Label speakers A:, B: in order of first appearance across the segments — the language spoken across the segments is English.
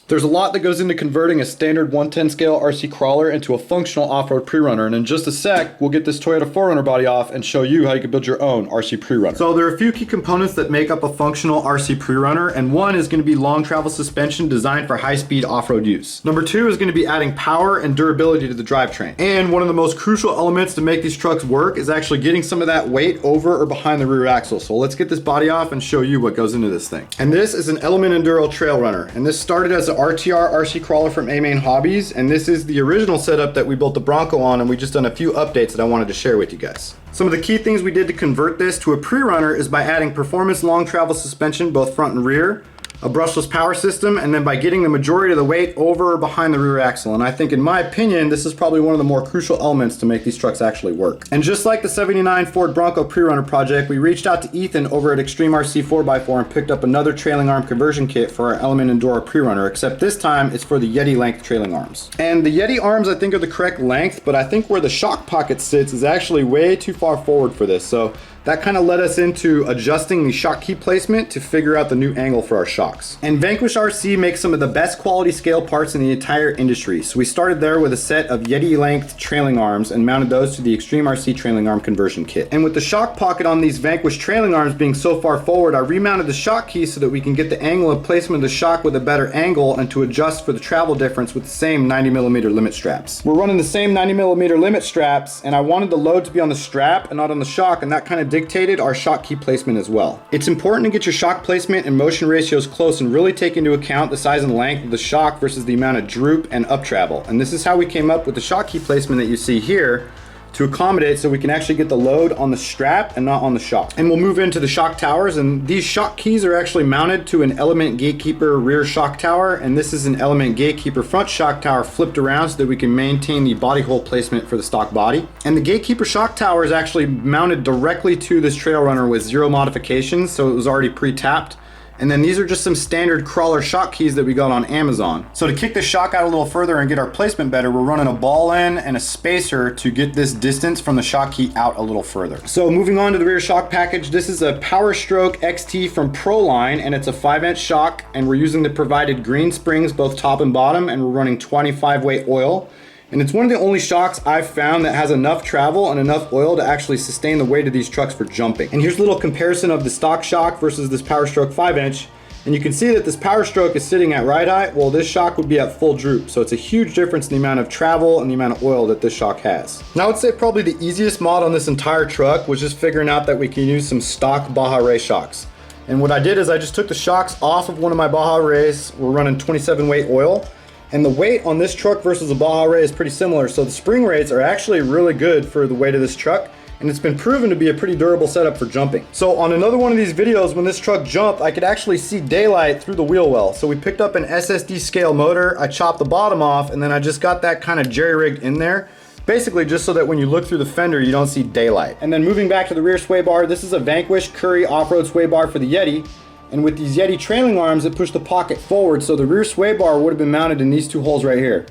A: There's a lot that goes into converting a standard 110 scale RC crawler into a functional off-road pre-runner, and in just a sec, we'll get this Toyota 4Runner body off and show you how you can build your own RC pre-runner. So there are a few key components that make up a functional RC pre-runner, and one is going to be long travel suspension designed for high-speed off-road use. Number two is going to be adding power and durability to the drivetrain. And one of the most crucial elements to make these trucks work is actually getting some of that weight over or behind the rear axle. So let's get this body off and show you what goes into this thing. And this is an Element Enduro Trailrunner, and this started as an RTR RC crawler from A-Main Hobbies, and this is the original setup that we built the Bronco on, and we just done a few updates that I wanted to share with you guys. Some of the key things we did to convert this to a pre-runner is by adding performance long travel suspension both front and rear, a brushless power system, and then by getting the majority of the weight over or behind the rear axle. And I think, in my opinion, this is probably one of the more crucial elements to make these trucks actually work. And just like the 79 Ford Bronco pre-runner project, we reached out to Ethan over at Extreme RC 4x4 and picked up another trailing arm conversion kit for our Element Enduro pre-runner, except this time it's for the Yeti length trailing arms. And the Yeti arms I think are the correct length, but I think where the shock pocket sits is actually way too far forward for this. So that kind of led us into adjusting the shock key placement to figure out the new angle for our shocks. And Vanquish RC makes some of the best quality scale parts in the entire industry. So we started there with a set of Yeti length trailing arms and mounted those to the Extreme RC trailing arm conversion kit. And with the shock pocket on these Vanquish trailing arms being so far forward, I remounted the shock key so that we can get the angle of placement of the shock with a better angle and to adjust for the travel difference with the same 90mm limit straps. We're running the same 90mm limit straps, and I wanted the load to be on the strap and not on the shock, and that kind of dictated our shock key placement as well. It's important to get your shock placement and motion ratios close and really take into account the size and length of the shock versus the amount of droop and up travel. And this is how we came up with the shock key placement that you see here to accommodate so we can actually get the load on the strap and not on the shock. And we'll move into the shock towers, and these shock keys are actually mounted to an Element Gatekeeper rear shock tower, and this is an Element Gatekeeper front shock tower flipped around so that we can maintain the body hole placement for the stock body. And the Gatekeeper shock tower is actually mounted directly to this Trailrunner with zero modifications, so it was already pre-tapped. And then these are just some standard crawler shock keys that we got on Amazon. So to kick the shock out a little further and get our placement better, we're running a ball end and a spacer to get this distance from the shock key out a little further. So moving on to the rear shock package, this is a PowerStroke XT from Proline, and it's a 5-inch shock, and we're using the provided green springs both top and bottom, and we're running 25 weight oil. And it's one of the only shocks I've found that has enough travel and enough oil to actually sustain the weight of these trucks for jumping. And here's a little comparison of the stock shock versus this PowerStroke 5-inch. And you can see that this PowerStroke is sitting at ride height, while this shock would be at full droop. So it's a huge difference in the amount of travel and the amount of oil that this shock has. Now I would say probably the easiest mod on this entire truck was just figuring out that we can use some stock Baja Ray shocks. And what I did is I just took the shocks off of one of my Baja Rays. We're running 27 weight oil. And the weight on this truck versus a Baja Ray is pretty similar, so the spring rates are actually really good for the weight of this truck, and it's been proven to be a pretty durable setup for jumping. So on another one of these videos, when this truck jumped, I could actually see daylight through the wheel well. So we picked up an SSD scale motor, I chopped the bottom off, and then I just got that kind of jerry-rigged in there, basically just so that when you look through the fender, you don't see daylight. And then moving back to the rear sway bar, this is a Vanquish Currie off-road sway bar for the Yeti. And with these Yeti trailing arms, it pushed the pocket forward, so the rear sway bar would have been mounted in these two holes right here.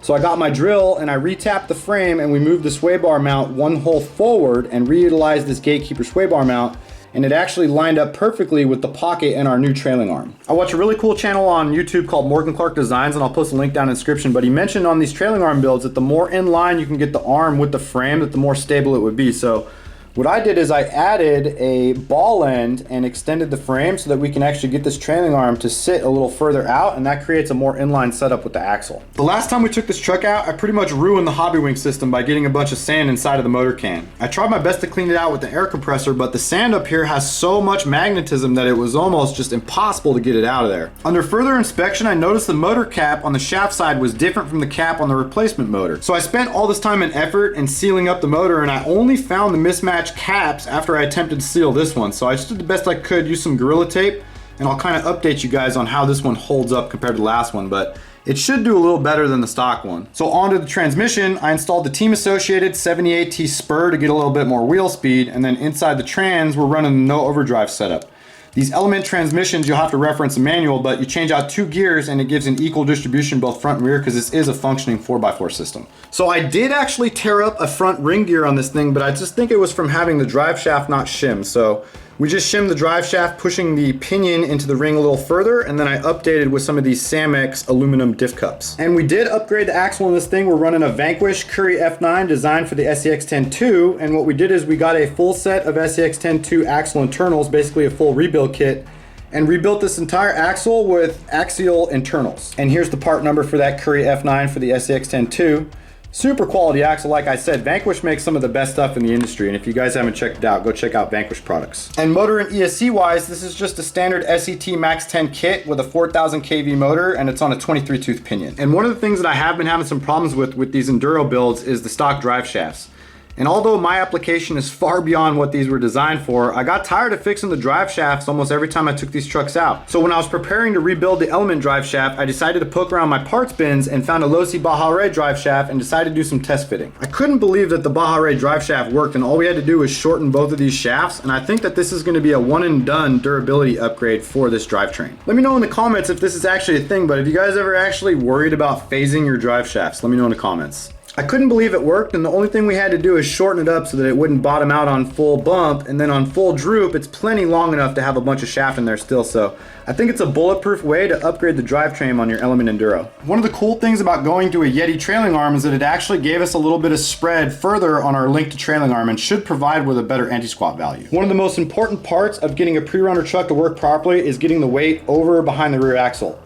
A: So I got my drill and I retapped the frame, and we moved the sway bar mount one hole forward and reutilized this Gatekeeper sway bar mount, and it actually lined up perfectly with the pocket and our new trailing arm. I watch a really cool channel on YouTube called Morgan Clark Designs, and I'll post a link down in the description, but he mentioned on these trailing arm builds that the more in line you can get the arm with the frame, that the more stable it would be. So what I did is I added a ball end and extended the frame so that we can actually get this trailing arm to sit a little further out, and that creates a more inline setup with the axle. The last time we took this truck out, I pretty much ruined the Hobbywing system by getting a bunch of sand inside of the motor can. I tried my best to clean it out with the air compressor, but the sand up here has so much magnetism that it was almost just impossible to get it out of there. Under further inspection, I noticed the motor cap on the shaft side was different from the cap on the replacement motor. So I spent all this time and effort in sealing up the motor, and I only found the mismatched caps after I attempted to seal this one. So I just did the best I could, use some Gorilla Tape, and I'll kind of update you guys on how this one holds up compared to the last one, but it should do a little better than the stock one. So onto the transmission, I installed the Team Associated 78T spur to get a little bit more wheel speed, and then inside the trans, we're running the no overdrive setup. These Element transmissions, you'll have to reference a manual, but you change out 2 gears and it gives an equal distribution both front and rear, because this is a functioning 4x4 system. So I did actually tear up a front ring gear on this thing, but I just think it was from having the drive shaft not shim. So We just shimmed the drive shaft, pushing the pinion into the ring a little further, and then I updated with some of these Samex aluminum diff cups. And we did upgrade the axle in this thing. We're running a Vanquish Currie F9 designed for the SCX-10-2, and what we did is we got a full set of SCX-10-2 axle internals, basically a full rebuild kit, and rebuilt this entire axle with Axial internals. And here's the part number for that Currie F9 for the SCX-10-2. Super quality axle, like I said. Vanquish makes some of the best stuff in the industry, and if you guys haven't checked it out, go check out Vanquish products. And motor and ESC wise, this is just a standard SET Max 10 kit with a 4,000 kV motor, and it's on a 23 tooth pinion. And one of the things that I have been having some problems with these Enduro builds is the stock drive shafts. And although my application is far beyond what these were designed for, I got tired of fixing the drive shafts almost every time I took these trucks out. So when I was preparing to rebuild the Element drive shaft, I decided to poke around my parts bins and found a Losi Baja drive shaft and decided to do some test fitting. I couldn't believe that the Baja drive shaft worked, and all we had to do was shorten both of these shafts, and I think that this is going to be a one and done durability upgrade for this drivetrain. Let me know in the comments if this is actually a thing, but have you guys ever actually worried about phasing your drive shafts? Let me know in the comments. I couldn't believe it worked, and the only thing we had to do is shorten it up so that it wouldn't bottom out on full bump, and then on full droop it's plenty long enough to have a bunch of shaft in there still. So I think it's a bulletproof way to upgrade the drivetrain on your Element Enduro. One of the cool things about going to a Yeti trailing arm is that it actually gave us a little bit of spread further on our link to trailing arm and should provide with a better anti-squat value. One of the most important parts of getting a Prerunner truck to work properly is getting the weight over behind the rear axle.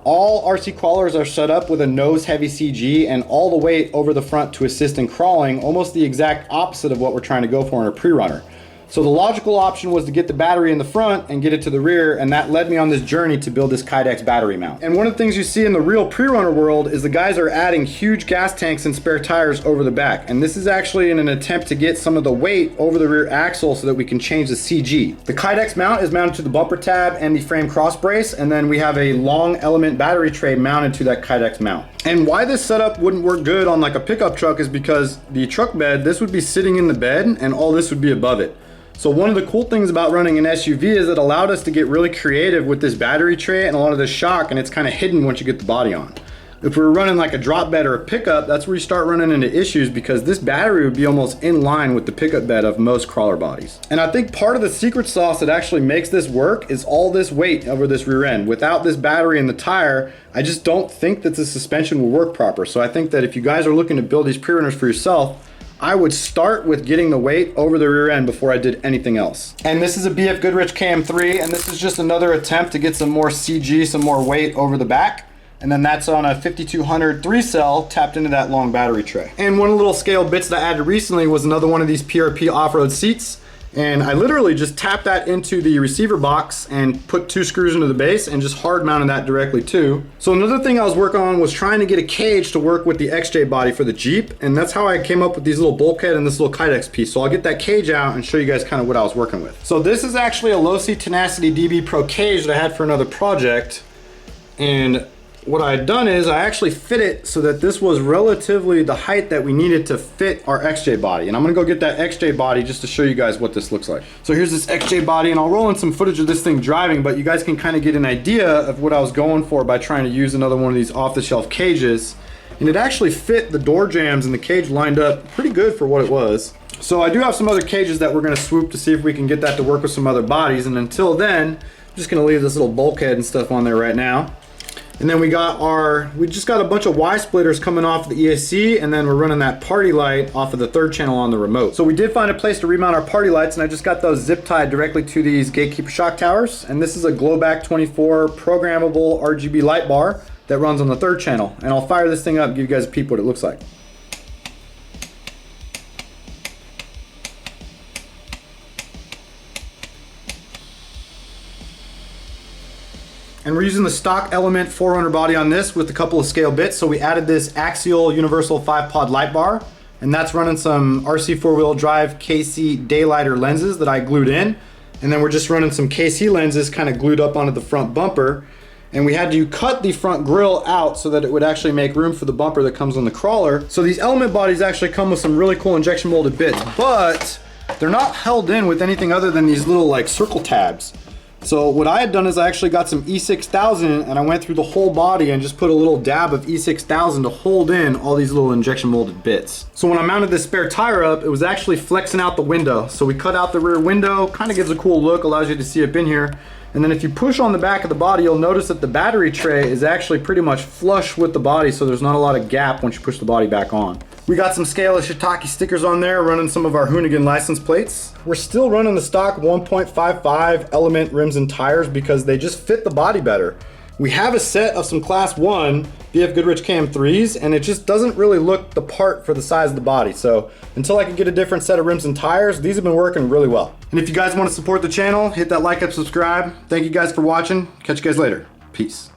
A: All RC crawlers are set up with a nose heavy CG and all the weight over the front to assist in crawling, almost the exact opposite of what we're trying to go for in a Prerunner. So the logical option was to get the battery in the front and get it to the rear, and that led me on this journey to build this Kydex battery mount. And one of the things you see in the real Prerunner world is the guys are adding huge gas tanks and spare tires over the back, and this is actually in an attempt to get some of the weight over the rear axle so that we can change the CG. The Kydex mount is mounted to the bumper tab and the frame cross brace, and then we have a long Element battery tray mounted to that Kydex mount. And why this setup wouldn't work good on like a pickup truck is because the truck bed, this would be sitting in the bed and all this would be above it. So one of the cool things about running an SUV is it allowed us to get really creative with this battery tray and a lot of this shock, and it's kind of hidden once you get the body on. If we were running like a drop bed or a pickup, that's where you start running into issues because this battery would be almost in line with the pickup bed of most crawler bodies. And I think part of the secret sauce that actually makes this work is all this weight over this rear end. Without this battery in the tire, I just don't think that the suspension will work proper. So I think that if you guys are looking to build these Prerunners for yourself, I would start with getting the weight over the rear end before I did anything else. And this is a BF Goodrich KM3, and this is just another attempt to get some more CG, some more weight over the back. And then that's on a 5200 3-cell tapped into that long battery tray. And one of the little scale bits that I added recently was another one of these PRP off-road seats. And I literally just tapped that into the receiver box and put 2 screws into the base and just hard mounted that directly too. So another thing I was working on was trying to get a cage to work with the XJ body for the Jeep, and that's how I came up with these little bulkhead and this little Kydex piece. So I'll get that cage out and show you guys kind of what I was working with. So this is actually a Losi Tenacity DB Pro cage that I had for another project, and what I had done is I actually fit it so that this was relatively the height that we needed to fit our XJ body. And I'm gonna go get that XJ body just to show you guys what this looks like. So here's this XJ body, and I'll roll in some footage of this thing driving, but you guys can kind of get an idea of what I was going for by trying to use another one of these off-the-shelf cages. And it actually fit the door jambs and the cage lined up pretty good for what it was. So I do have some other cages that we're gonna swoop to see if we can get that to work with some other bodies. And until then, I'm just gonna leave this little bulkhead and stuff on there right now. And then we just got a bunch of Y splitters coming off the ESC, and then we're running that party light off of the 3rd channel on the remote. So we did find a place to remount our party lights, and I just got those zip tied directly to these Gatekeeper shock towers. And this is a Glowback 24 programmable RGB light bar that runs on the 3rd channel. And I'll fire this thing up and give you guys a peep what it looks like. And we're using the stock Element 4Runner body on this with a couple of scale bits. So we added this Axial universal 5-pod light bar, and that's running some RC 4-wheel drive KC daylighter lenses that I glued in. And then we're just running some KC lenses kind of glued up onto the front bumper. And we had to cut the front grille out so that it would actually make room for the bumper that comes on the crawler. So these Element bodies actually come with some really cool injection molded bits, but they're not held in with anything other than these little like circle tabs. So what I had done is I actually got some E6000 and I went through the whole body and just put a little dab of E6000 to hold in all these little injection molded bits. So when I mounted this spare tire up, it was actually flexing out the window. So we cut out the rear window, kind of gives a cool look, allows you to see up in here. And then if you push on the back of the body, you'll notice that the battery tray is actually pretty much flush with the body, so there's not a lot of gap once you push the body back on. We got some Scala Shiitake stickers on there, running some of our Hoonigan license plates. We're still running the stock 1.55 Element rims and tires because they just fit the body better. We have a set of some Class 1 BF Goodrich Cam 3s, and it just doesn't really look the part for the size of the body. So until I can get a different set of rims and tires, these have been working really well. And if you guys want to support the channel, hit that like and subscribe. Thank you guys for watching. Catch you guys later. Peace.